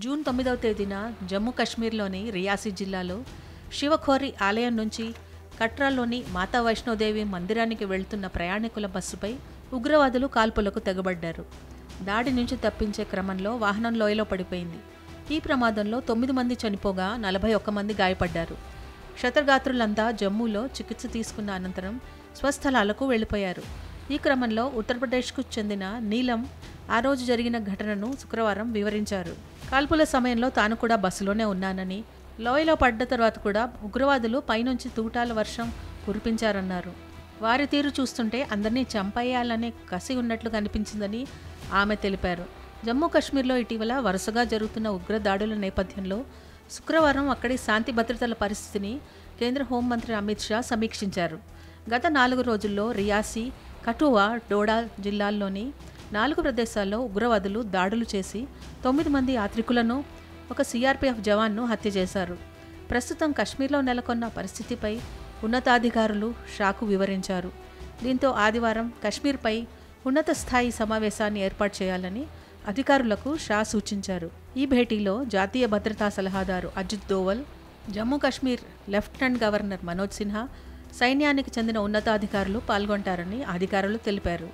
June 9వ తేదీన జమ్మూ కాశ్మీర్లోని రియాసీ జిల్లాలో శివఖోరి ఆలయం నుంచి కట్రాలోని మాతా వైష్ణోదేవి మందిరానికి వెళ్తున్న ప్రయాణికుల బస్సుపై ఉగ్రవాదులు కాల్పులకు తెగబడ్డారు. దాడి నుంచి తప్పించే క్రమంలో వాహనం లోయలో పడిపోయింది. ఈ ప్రమాదంలో 9 మంది చనిపోగా 41 మంది గాయపడ్డారు. క్షతగాత్రులంతా జమ్మూలో చికిత్స తీసుకున్న అనంతరం స్వస్థలాలకు వెళ్లిపోయారు. ఈ క్రమంలో ఉత్తరప్రదేశ్కు చెందిన నీలం ఆ రోజు జరిగిన ఘటనను శుక్రవారం వివరించారు. కాల్పుల సమయంలో తాను కూడా బస్సులోనే ఉన్నానని, లోయలో పడ్డ తర్వాత కూడా ఉగ్రవాదులు పైనుంచి తూటాల వర్షం కురిపించారన్నారు. వారి తీరు చూస్తుంటే అందరినీ చంపేయాలనే కసి ఉన్నట్లు కనిపించిందని ఆమె తెలిపారు. జమ్మూ కాశ్మీర్లో ఇటీవల వరుసగా జరుగుతున్న ఉగ్రదాడుల నేపథ్యంలో శుక్రవారం అక్కడి శాంతి భద్రతల పరిస్థితిని కేంద్ర హోంమంత్రి అమిత్ షా సమీక్షించారు. గత 4 రోజుల్లో రియాసీ, కఠువా, డోడా జిల్లాల్లోని 4 ప్రదేశాల్లో ఉగ్రవాదులు దాడులు చేసి 9 మంది యాత్రికులను, ఒక సిఆర్పీఎఫ్ జవాన్ను హత్య చేశారు. ప్రస్తుతం కశ్మీర్లో నెలకొన్న పరిస్థితిపై ఉన్నతాధికారులు షాకు వివరించారు. దీంతో ఆదివారం కశ్మీర్పై ఉన్నత స్థాయి సమావేశాన్ని ఏర్పాటు చేయాలని అధికారులకు షా సూచించారు. ఈ భేటీలో జాతీయ భద్రతా సలహాదారు అజిత్ దోవల్, జమ్మూ కాశ్మీర్ లెఫ్టినెంట్ గవర్నర్ మనోజ్ సిన్హా, సైన్యానికి చెందిన ఉన్నతాధికారులు పాల్గొంటారని అధికారులు తెలిపారు.